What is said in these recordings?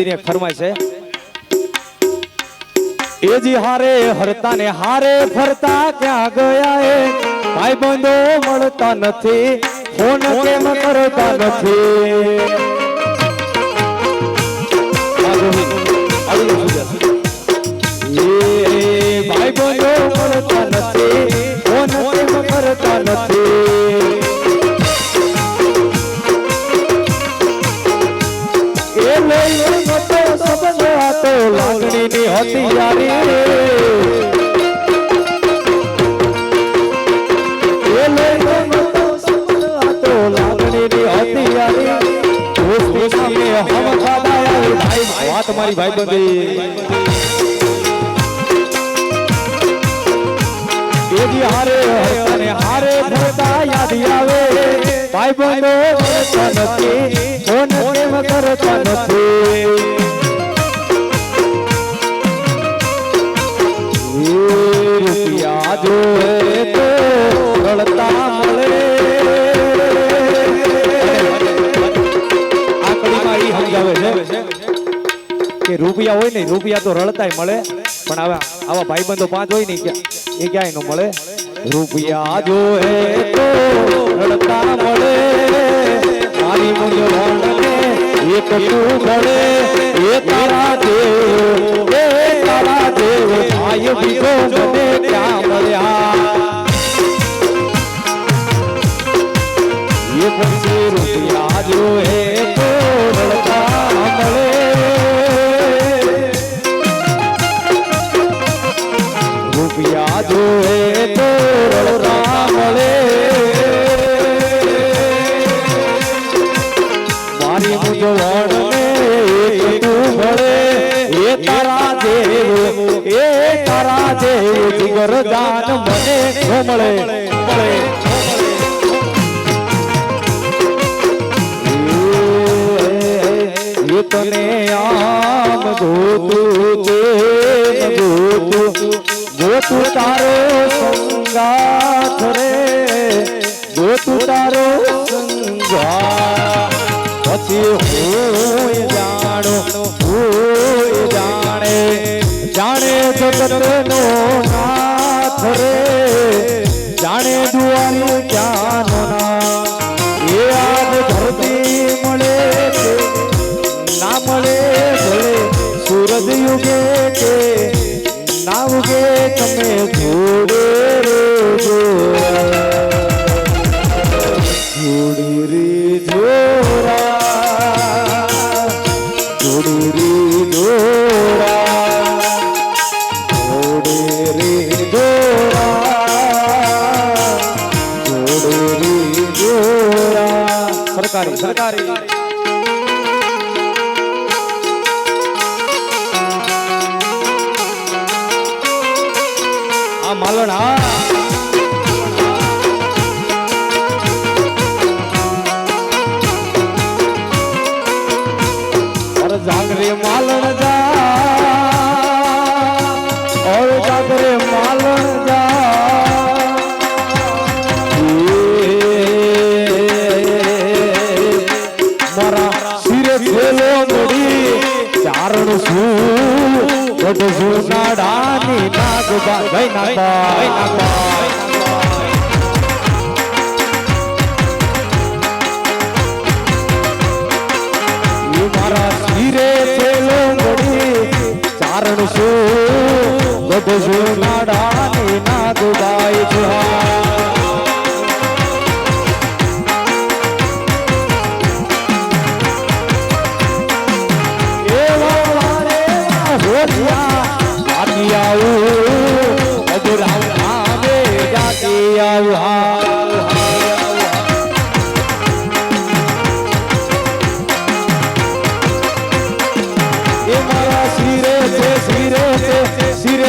ફરમાય છે એ જી હારે હરતા ને હારે ફરતા ક્યાં ગયા એ ભાઈ બંધો મળતા નથી ફોન કેમ કરતા નથી ભાઈ બંધો મળતા નથી ફોન કેમ કરતા નથી એ લઈ તો સંબંધ હતો લાગણીની હથિયારી એ લઈ તો સંબંધ હતો લાગણીની હથિયારી દોસ્તી સામે હમ ખાડાયા ભાઈ વાત મારી ભાઈબંધી એજી હારે અને હારે ફરતા યાદ આવે ભાઈબંધો મળતા નથી ફોન કેમ કરતા નથી રૂપિયા જોએ તો રડતા મળે આ કડીમાં ઈ સમજાવે છે કે રૂપિયા હોય ને રૂપિયા તો રડતાય મળે પણ આવા ભાઈબંધો પાંચ હોય ને એ ક્યાંય ન મળે રૂપિયા જોએ તો રડતા મળે મારી મૂંઝવણને એક તું મળે એ તારા દેવ ભાઈ બીજો મને ક્યાં મળ્યા એ પછી રૂપિયા જોએ તો રડતા મળે રૂપિયા જોએ તો રડતા મળે મારી મૂંઝવણને એક તું મળે એ તારા દેવ જીગર જાન મને મળે એ તને આમ ગોતું તારો સંગાથ રે ગોતું તારો સંગાથ પછી હું જાણે જગતનો નાથ રે જાણે દુઆરી ક્યાંનો ના એ આગ ધરતી મળે ના મળે ભલે સૂરજ યુગે કે ના ઉગે તમે જોડે જોડી રી જોરા જોડી રી જોરા જોડી રી જોરા જોડી રી જોરા સરકારી માલણા और जागरे मालन जा और जागरे मालन जा मारा सिरे खेलो नोड़ी चारण सू वड सुनाडानी नागबा भाई नागबा ये मारा सिरे चेलो मोड़ी चारण सो वड सुनाडानी नागबाई जुहा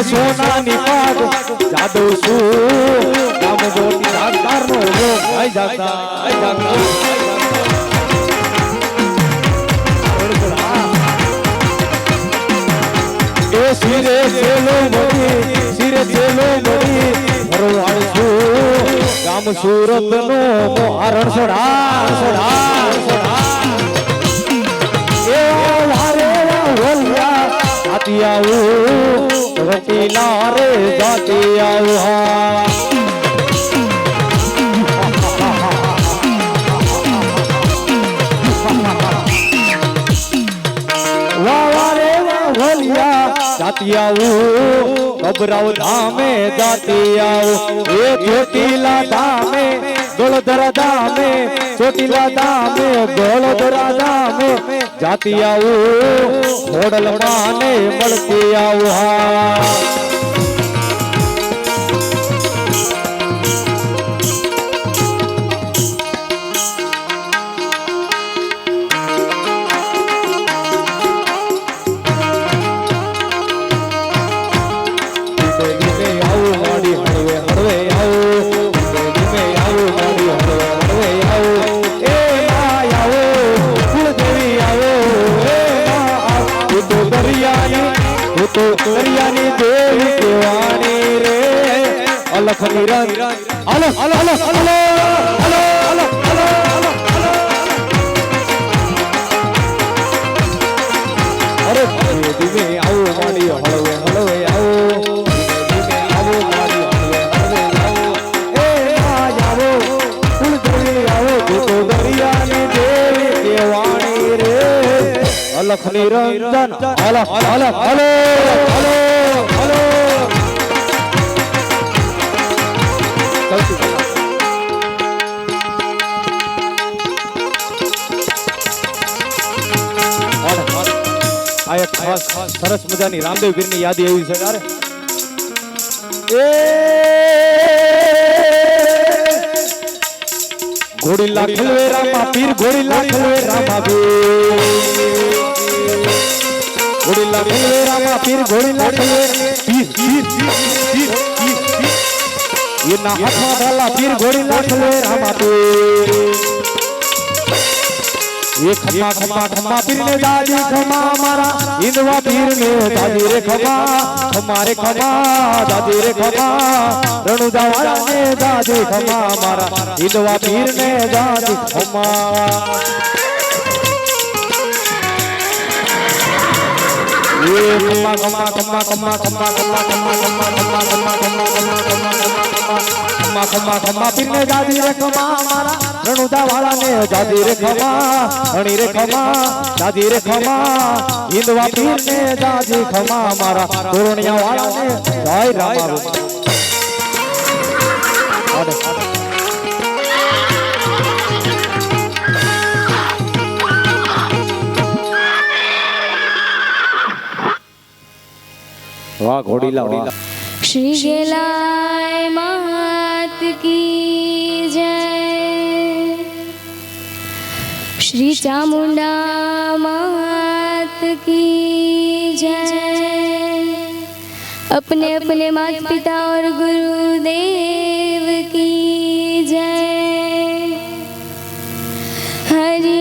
सोना निपाग जादू सू नाम गोटी दातार नो भाई जाता ए सिरे चेलो मोड़ी भरवाड़ सू गाम सूरत नो मोहरण सोड़ा ए हारे જાતી આવું રોટીલા રે જાતી આવું હા जाती आऊं घबराओ धामे जाती आऊं ये चोटीला धामे गोलधरा धामे चोटीला धामे गोलधरा धामे जाती आऊं होडल माने मलती आऊं हाँ तो दरियानी देवी केवानी रे अलख निरंजन अलख अलख अलख अलख अरे धीमे आओ माड़ी हलवे हलवे आओ धीमे आओ माड़ी हलवे हलवे आओ ए आओ कुल देवी आओ तो दरियानी देवी केवानी रे अलख निरंजन अलख अलख अलख સરસ મજાની રામદેવ પીરની યાદી એવી છે યાર ઘોડીલા ખલવે રામા પીર ઘોડીલા ખલવે રામા પીર ઘોડીલા ખલવે રામા પીર ઘોડીલા ખલવે પીર પીર પીર પીર એના હાથમાં ઢાલા પીર ઘોડીલા ખલવે રામા પીર ये खमा खमा खमा पीर ने दादी खमा हमारा इंदवा पीर ने दादी रे खमा हमारे खमा दादी रे खमा रणुजा वाला ने दादी खमा हमारा इंदवा पीर ने दादी खमा ये खमा खमा खमा खमा खमा खमा खमा खमा खमा खमा खमा खमा खमा पीर ने दादी रे खमा हमारा रणुदा वाला ने दादी रे खमा हणी रे खमा दादी रे खमा इंदवा पीर ने दादी खमा हमारा तोरणिया वाला ने जय रामा वाह घोड़ीला वाह श्री गेलाय मात की जय श्री चामुंडा मात की जय अपने अपने माता पिता और गुरुदेव की जय हरि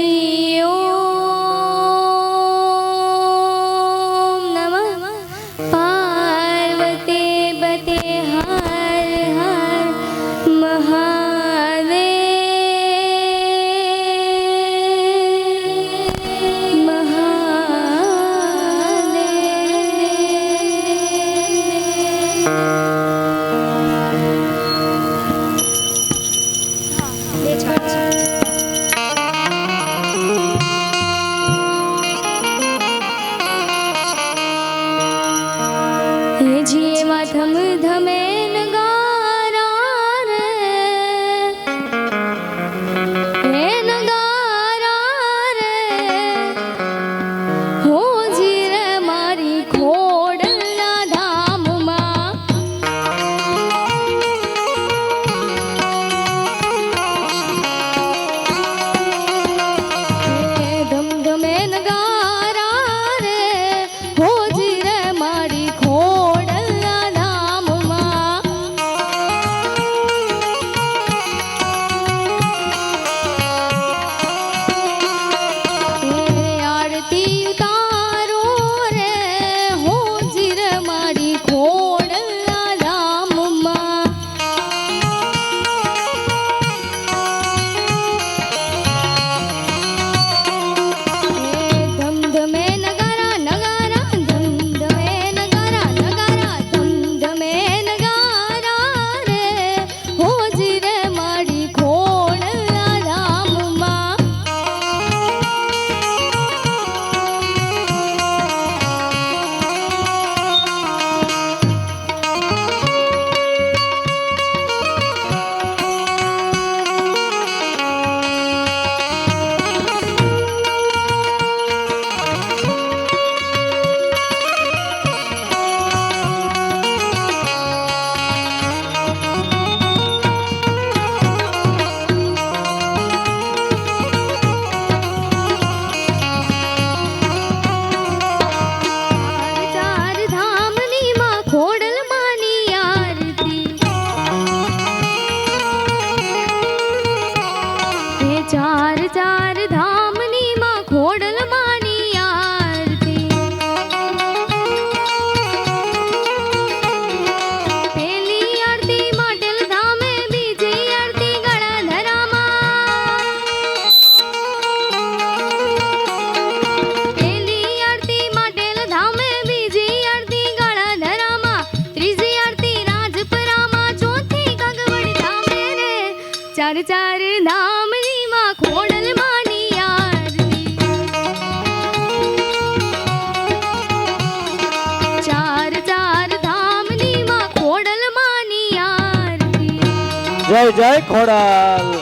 धम धमेन गारा रे नगारा रे हो जी रे मारी खोडला धाम मां धम धमेन गारा रे हो जी रे मारी खोड ચાર ધામની માં ખોડલ માની આરતી ચાર ધામની માં ખોડલ માની આરતી જય જય ખોડલ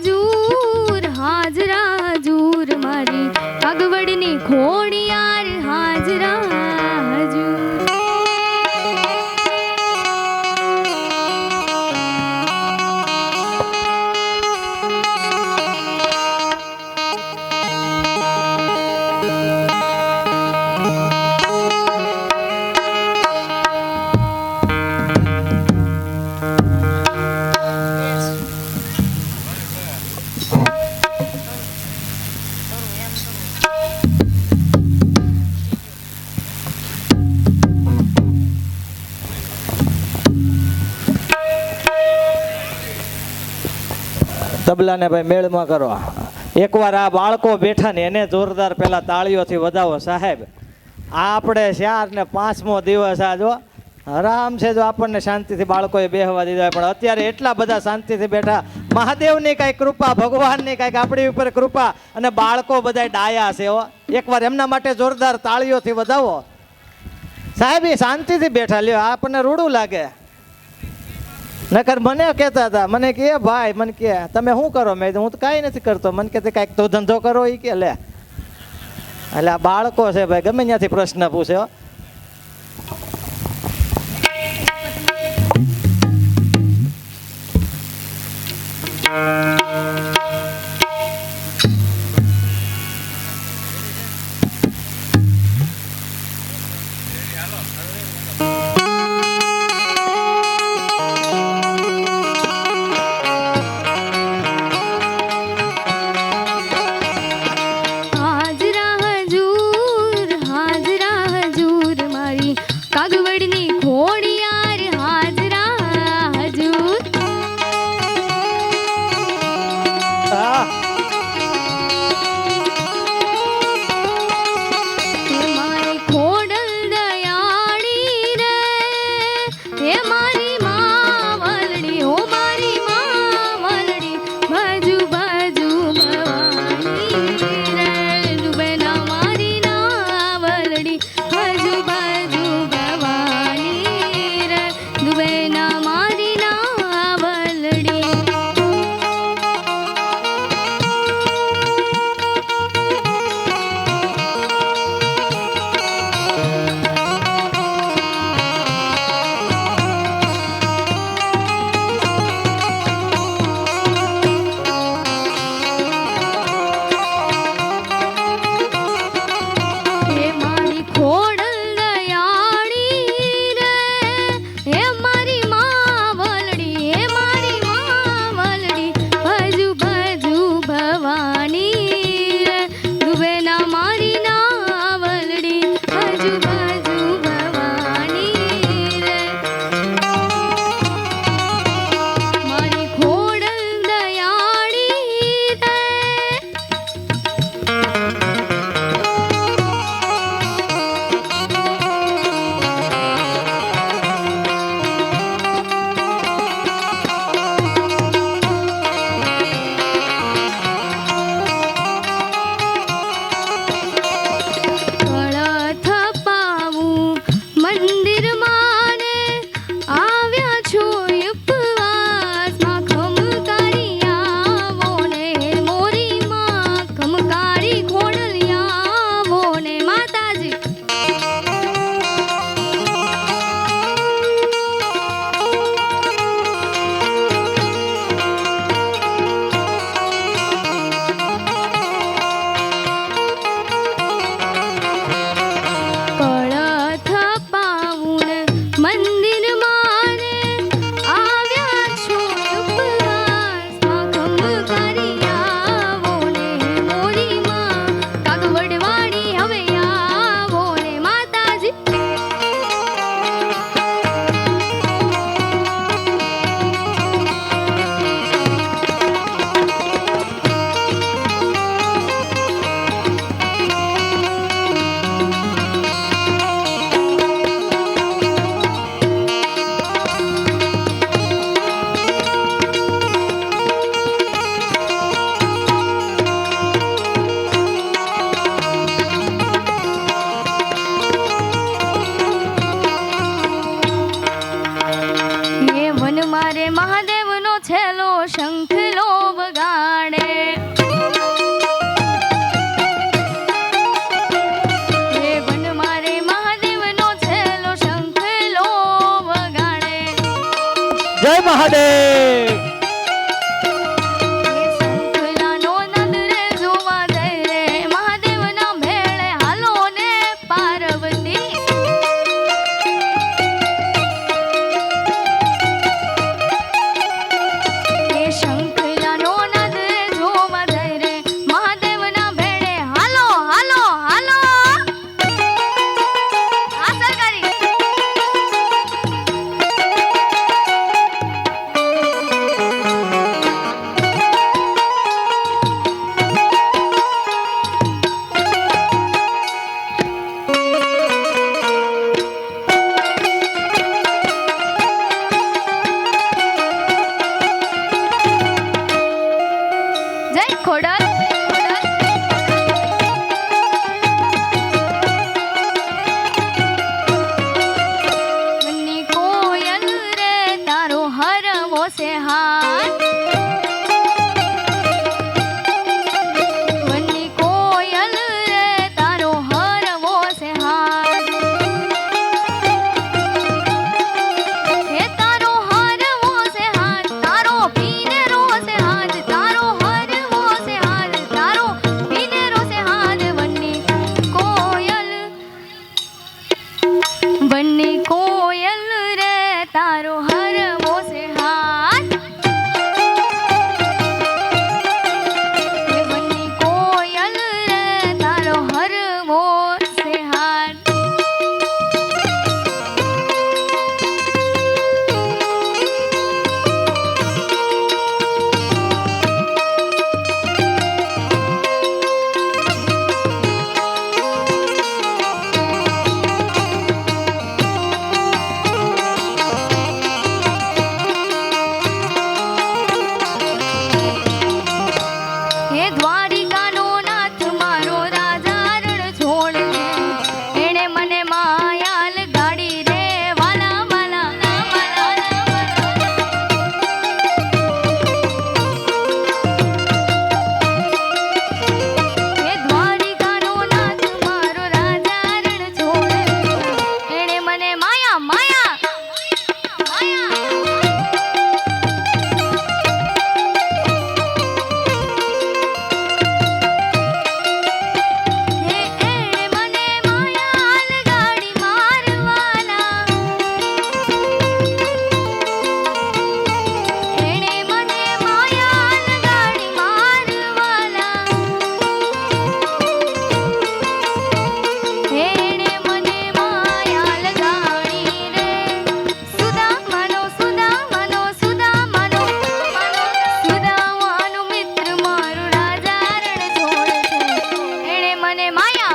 હજૂર હાજરા હજૂર મારી કાગવડની ખોડિયાર હાજરા હજૂર તબલાને ભાઈ મેળમાં કરો. એકવાર આ બાળકો બેઠા ને એને જોરદાર પેલા તાળીઓથી વધાવો સાહેબ. આ આપણે 4 ને 5મો દિવસ આ જો આરામ છે જો આપણને શાંતિથી બાળકોએ બેહવા દીધા પણ અત્યારે એટલા બધા શાંતિથી બેઠા. મહાદેવની કાંઈક કૃપા, ભગવાનની કાંઈક આપણી ઉપર કૃપા અને બાળકો બધા ડાયા છે. એકવાર એમના માટે જોરદાર તાળીઓથી વધાવો સાહેબ. એ શાંતિથી બેઠા લ્યો, આપણને રૂડું લાગે. નકર મને કહેતા હતા, મને કે ભાઈ મને કે તમે શું કરો? મેં હું તો કાંઈ નથી કરતો. મને કે કાંઈક તો ધંધો કરો એ કે લે. એટલે આ બાળકો છે ભાઈ, ગમે ત્યાંથી પ્રશ્ન પૂછે. કાગવડની ખોડિયાર હાજરા હજૂર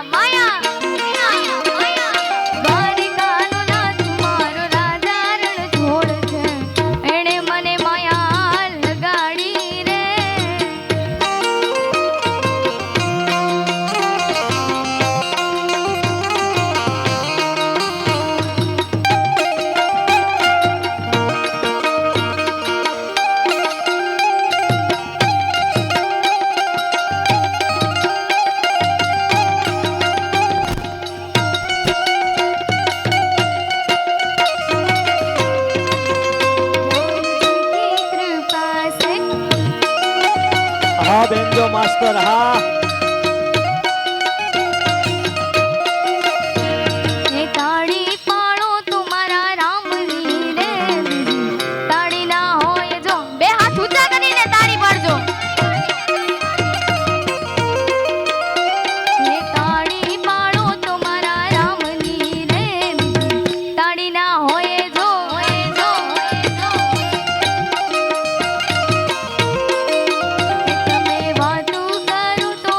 માયા માયા દ્વારિકાનો નાથ મારો રાજા રણ છોડ છે એણે મને માયા લગાડી રે કૃપા છે હા બેનજો માસ્તર હા એ તાળી પાડો તુમારા રામની રે તાળી ના હોય જો બે હાથ ઊંચા કરીને તાળી પાડજો એ તાળી પાડો તુમારા રામની રે તાળી ના હોય જો તમે વાતું કરું તો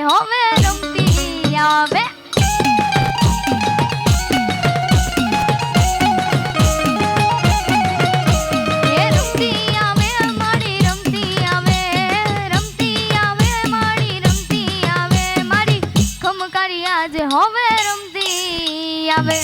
હવે રમતી આવે એ રમતી આવે મારી રમતી આવે મારી રમતી આવે મારી ખમકારી આજે હવે રમતી આવે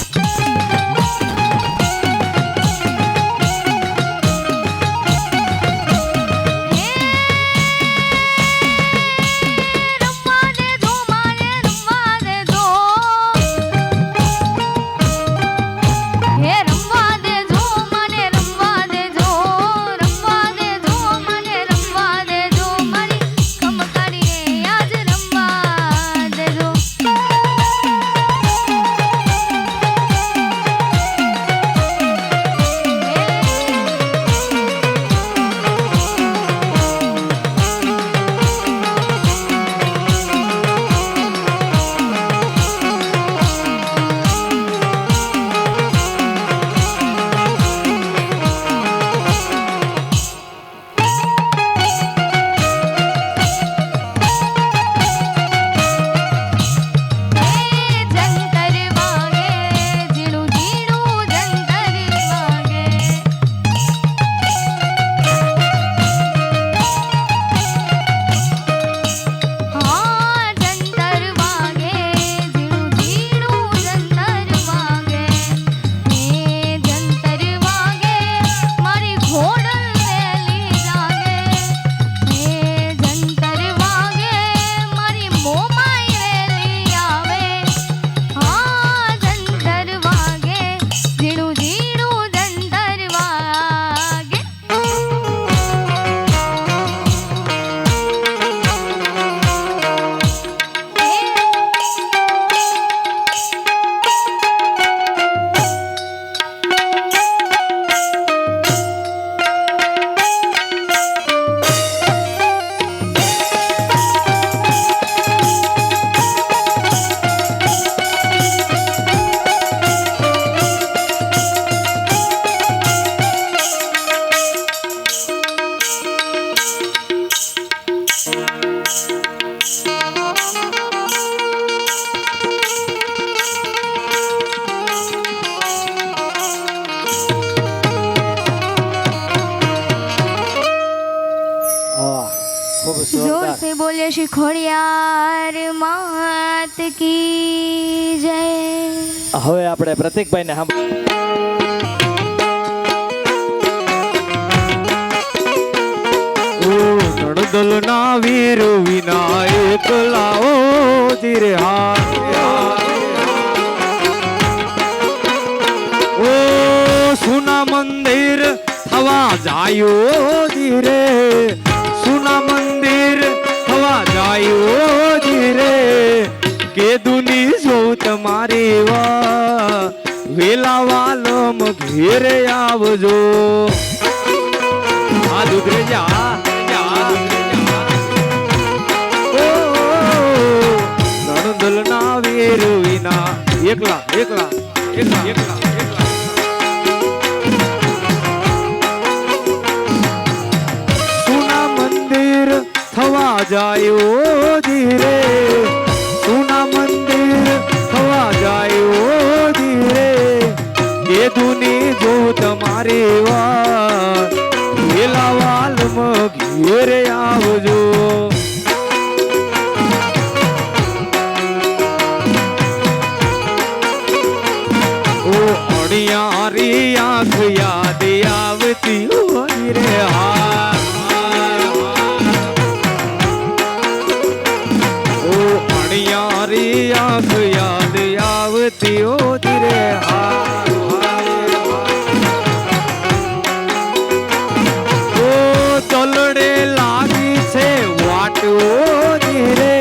जोर से बोले श्री खोड़ियार मात की जय હવે આપણે પ્રતિકભાઈ ને નડદલ ના વીર વિનાયક લાવો ધીરે ઓ સુના મંદિર થવા જાયો ધીરે સુના મંદિર થવા જાયો ધીરે કે દુની જો તમારી વા વેલા વાલમ ઘેરે આવજો આ દુધરે જા નણદલ ના વીર વિના એકલા એકલા એકલા એકલા એકલા સુના મંદિર થવા જાયો ધીરે સુના મંદિર થવા જાયો ધીરે કે દુની જો તમારી વાત વેલા વાલમ ઘેરે આવજો અણિયારી આંખ યાદ આવતી હોય રે ઓ અણિયારી આંખ યાદ આવતી હોય રે ઓ તલડે લાગી છે વાટો ધીરે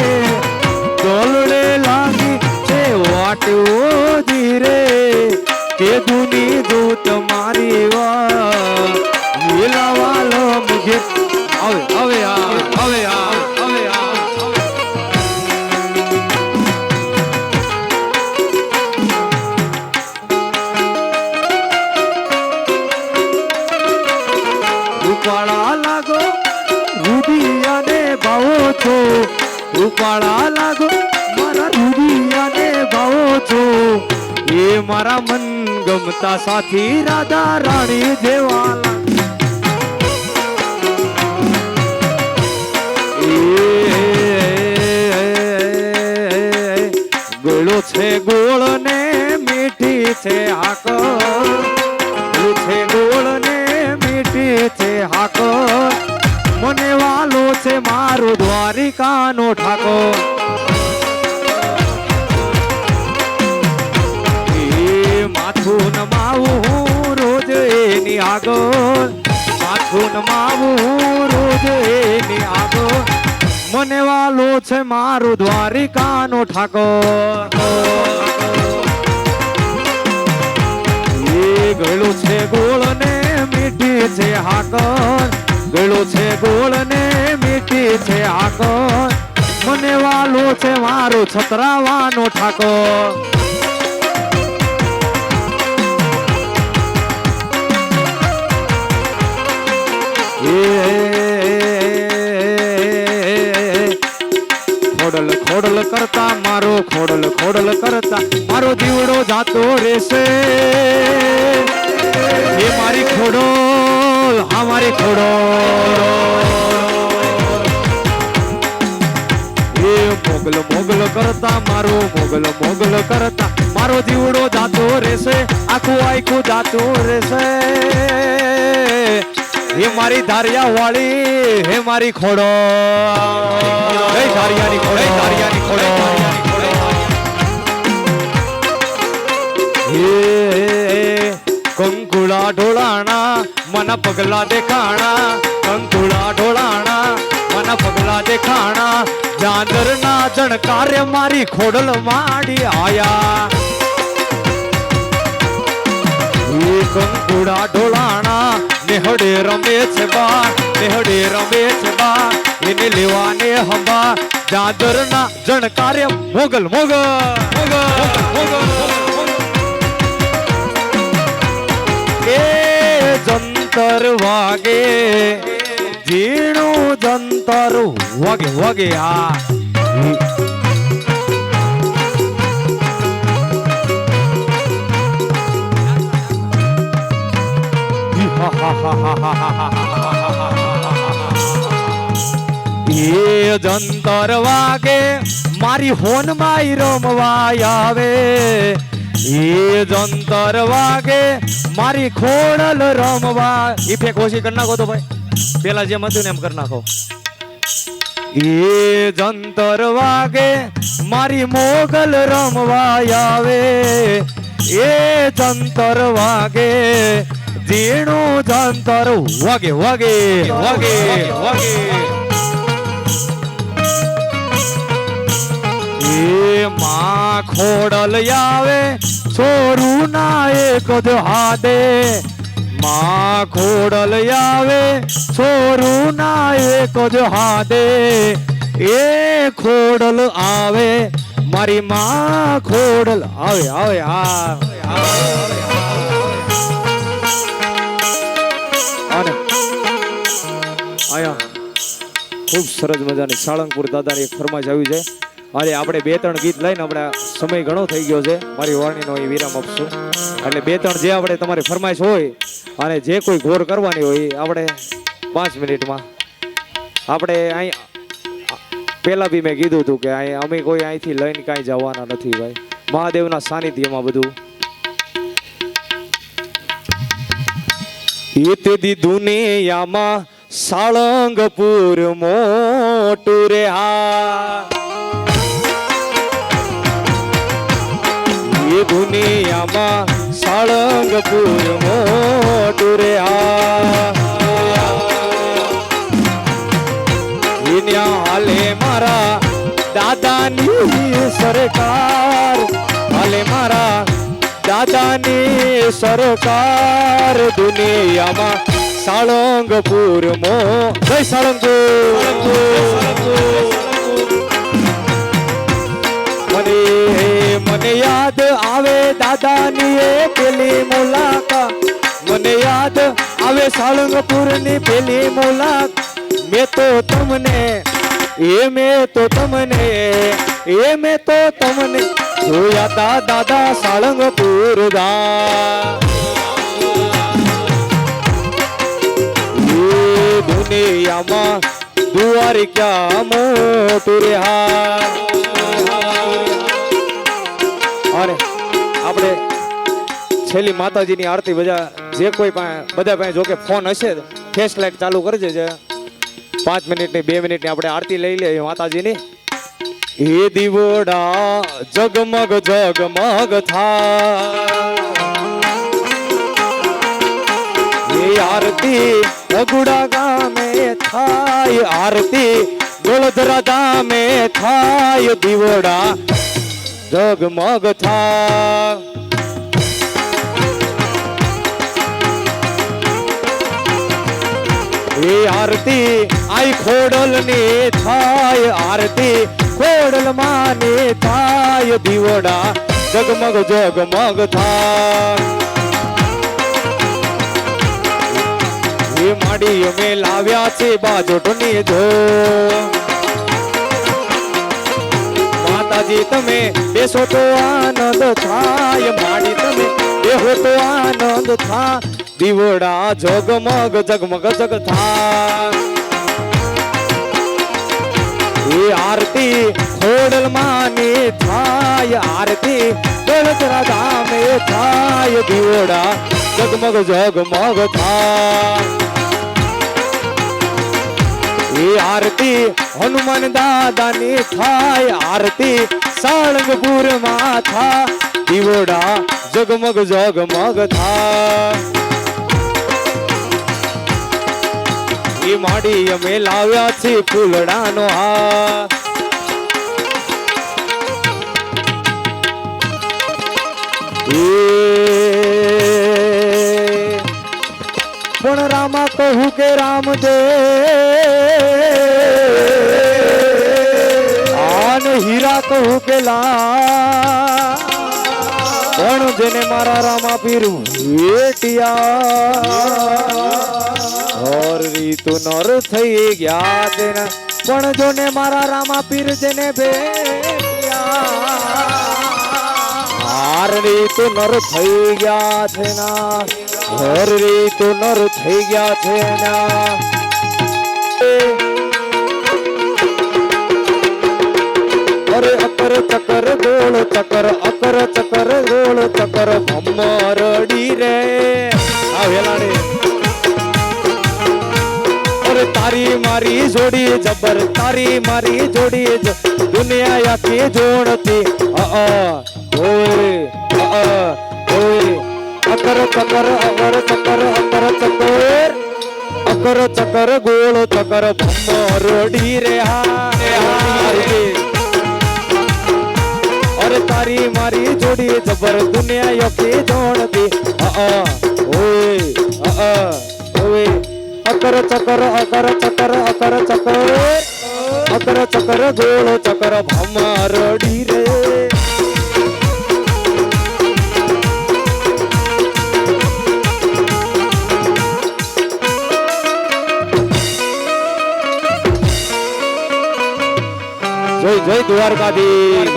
તલડે લાગી છે વાટો ધીરે કે દુની જો તમારી વા વેલા વાલમ ઘે હવે હવે રૂપાળા લાગો રૂપિયાને ભાવો છો રૂપાળા લાગો મારા રૂપિયાને ભાવો છો એ મારા મન ગમતા સાથી રાધા રાણી જેવા ગળો છે ગોળ ને મીઠી છે હાકો છે ગોળ ને મીઠી છે હાકો મને વાલો છે મારો દ્વારિકાનો ઠાકો એ માથું નમાવું હું રોજ એની આગળ માથું નમાવું હું રોજ એની આગળ મને વાલો છે મારો દ્વારિકાનો ઠાકો એ ગળું છે ગોળ ને મીઠી છે હાકર ગળું છે ગોળ ને મીઠી છે હાકર મને વાલો છે મારો છતરાવાનો ઠાકો ખોડલ ખોડલ કરતા મારો ખોડલ ખોડલ કરતા મારો દીવડો જાતો રહેશે એ મારી ખોડલ હા મારી ખોડલ એ મોગલ મોગલ કરતા મારો મોગલ મોગલ કરતા મારો દીવડો જાતો રહેશે આખું આખું જાતો રહેશે હે મારી ધારિયા વાળી હે મારી ખોડો હે ધારિયાની ખોડે ધારિયાની ખોડે હે કંકુડા ઢોળાણા મના પગલા દેખાણા કંકુડા ઢોળાણા મના પગલા દેખાણા જાંદરના જણકારે મારી ખોડલ માડી આયા કંકુડા ઢોળાણા નેહડે રમે છે બા નેહડે રમે છે બા એને લેવાને હંબા દાદરના જણકારે મોગલ મોગલ મોગલ એ જંતર વાગે ઝીણું જંતર વાગે વાગે આ એ જંતર વાગે મારી હોન માઈ રમવા આવે એ જંતર વાગે મારી ખોડલ રમવા ઇફેક્ટ ઓછી કરી નાખો તો ભાઈ પેલા જેમ હતું ને એમ કરી નાખો એ જંતર વાગે મારી મોગલ રમવા આવે એ જંતર વાગે ઝીણું જંતર વાગે વાગે વાગે વાગે એ માં ખોડલ આવે છોરું ના એક જ હાથે માં ખોડલ આવે છોરું ના એક જ હાથે એ ખોડલ આવે મારી માં ખોડલ આવે આવે આવે અને આયા ખૂબ સરસ મજાની સાળંગપુર દાદાની એક ફરમાઈશ આવી છે આજે આપણે બે ત્રણ ગીત લઈને આપણે સમય ઘણો થઈ ગયો છે મારી વાણીનો એ વિરામ આપશું એટલે બે ત્રણ જે આપણે તમારી ફરમાઈશ હોય અને જે કોઈ ઘોર કરવાની હોય આપણે 5 મિનિટમાં આપણે અહીં પહેલા બી મેં કીધું હતું કે અહીં અમે કોઈ અહીંથી લઈને કાંઈ જવાના નથી ભાઈ મહાદેવના સાનિધ્યમાં બધું ઈતદી દુનિયામાં સાળંગપુર મોટું રે હા એ દુનિયામાં સાળંગપુર મોટું રે હા ઇન્યા હાલે મારા દાદાની સરકાર હાલે મારા દાદાની સરકાર દુનિયામાં સાળંગપુર મો જય સાળંગપુર મને યાદ આવે દાદાની એ પેલી મુલાકાત મને યાદ આવે સાળંગપુરની પેલી મુલાકાત મેં તો તમને એ મેં તો તમને જોયા તા દાદા સાળંગપુર દા એ દુનિયામાં દ્વારિકા મોટું રહ્યા અને આપણે છેલ્લી માતાજીની આરતી જે કોઈ બધા પાસે જો કે ફોન હશે ફેસ લાઈટ ચાલુ કરજે જે 5 મિનિટની 2 મિનિટની આપણે આરતી લઈ લઈએ માતાજીની એ દીવડા જગમગ જગમગ થા એ આરતી અગુડા ગામે થાય આરતી ગોળધરા ગામે થાય દીવડા જગમગ થા એ આરતી આઈ ખોડલ ની થાય આરતી ખોડલ માને થાય દીવડા જગમગ જગમગ થાય એ માડી અમે લાવ્યા છે બાજોટની જો માતાજી તમે બેસો તો આનંદ થાય માડી તમે બેહો તો આનંદ થાય દીવડા જગમગ જગમગ જગ થા એ આરતી ખોડલ માની થાય આરતી દોલતરા ગામે થાય દીવડા જગમગ જગમગ થા એ આરતી હનુમાન દાદાની થાય આરતી સાળંગપુર માં થા દીવડા જગમગ જગમગ થા એ માડી અમે લાવ્યા છે ફૂલડાનો હા પણ રામા કહું કે રામ દે આન હીરા કહું કે લા પણ જેને મારા રામા પીર વેટિયા ઓર રીતુ નર થઈ ગયા તેના પણ જોને મારા રામા પીર જેને ભેટ્યા હાર રીતુ નર થઈ ગયા છે ના ઓર રીતુ નર થઈ ગયા છે ના અરે અકર ચકર ગોળ ચકર અકર ચકર ગોળ ચકર ભમરડી રે આ વેલાડી તારી મારી જોડી જબર તારી મારી જોડી દુનિયા આખી જોડતી અકર ચકર અકર ચકર અકર ચકર અકર ચકર ગોળ ચકર ભમરડી રે અરે તારી મારી જોડી જબર દુનિયા આખી જોડતી અકર ચકર અકર ચકર અકર ચકર અકર ચકર ગોળ ચકર ભમરડી રે જય જય દ્વારકાધીશ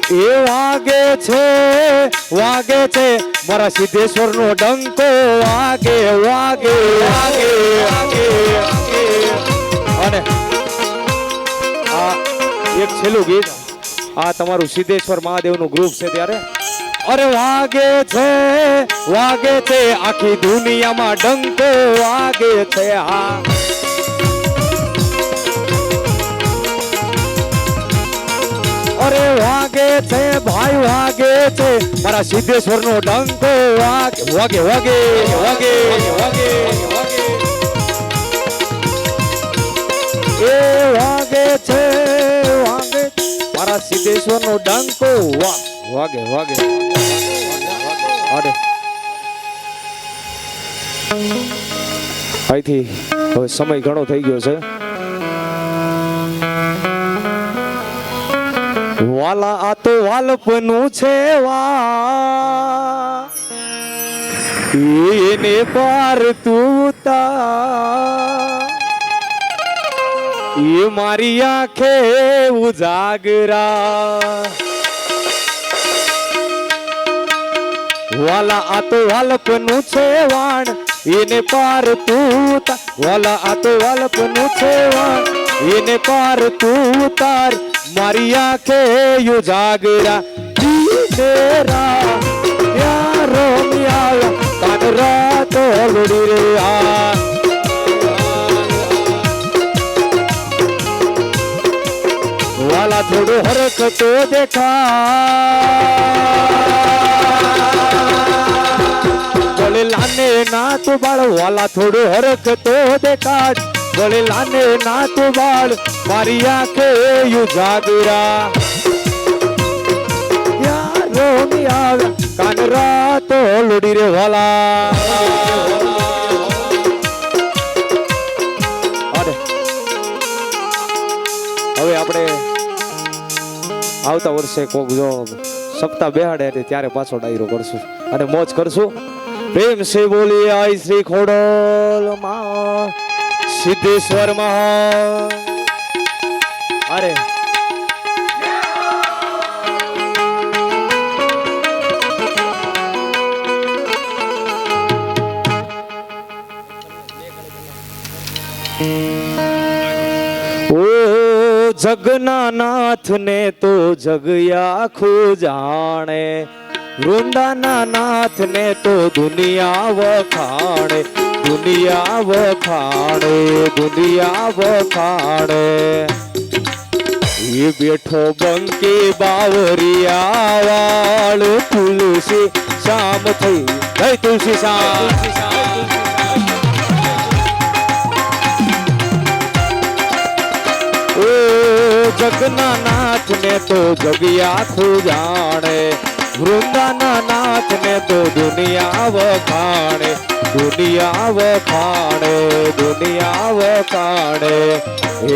એ વાગે છે મારા સિદ્ધેશ્વર નો ડંકો વાગે વાગે વાગે અને આ એક છેલ્લું ગીત આ તમારું સિદ્ધેશ્વર મહાદેવ નું ગ્રુપ છે ત્યારે અરે વાગે છે આખી દુનિયામાં ડંકો વાગે છે હા અરે વાગે છે ભાઈ વાગે છે મારા સિદ્ધેશ્વર નો ડંકો વાગે વાગે વાગે વાગે વાગે એ વાગે છે મારા સિદ્ધેશ્વર નો ડંકો વાગે વાગે અરે અહીંથી હવે સમય ઘણો થઈ ગયો છે. વાલા આ તો વાલપનું છે વા એને પાર તું ઉતાર એ મારી આંખે ઉજાગરા વાલા આ તો વાલપનું છે વાણ એને પાર તું ઉતાર વાલા આ તો વાલપનું છે વાણ એને પાર તું ઉતાર મારી આંખે ઉજાગરા તેરા યારો મિયા કાન રાતો લોડી રે આ વાલા થોડો હરક તો દેખા બોલે લાને ના તો બાળ વાલા થોડો હરક તો દેખાડ બોલે લાને ના તો બાળ મારી આંખે ઉજાગરા યારો મિયા કાન રાતો લોડી રે વાલા હવે આપણે આવતા વર્ષે કોક જો સપ્તાહ બેહાડે ત્યારે પાછો ડાયરો કરશું અને મોજ કરશું. પ્રેમ સે બોલીએ આઈ શ્રી ખોડલ માં સિદ્ધેશ્વર માં. અરે ઓ જગના નાથ ને તો જગ આખું જાણે વૃંદાના નાથ ને તો દુનિયા વખાણે દુનિયા વખાણે દુનિયા વખાણે એ બેઠો બંકી બાવરિયા વાળ તુલસી શામ થઈ જય તુલસી શામ. ઓ જગના નાથ ને તો જગ્યા આખું જાણે વૃંદાના નાથ ને તો દુનિયા વખાણે દુનિયા વખાણે દુનિયા વખાણે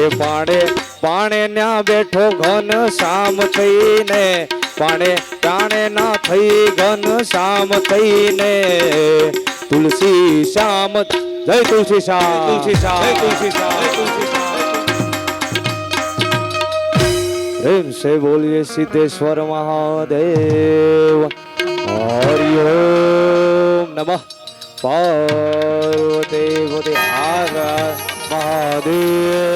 એ પાણે પાણે ન્યા બેઠો ઘન શામ થઈને પાણે પાણે ના થઈ ઘન શામ થઈને તુલસી શામ જય તુલસી શામ તુલસી શામ તુલસી શામ તુલસી શામ. प्रेम से बोलिए सिद्धेश्वर महादेव हरि ओम नमः पार्वती हर महादेव.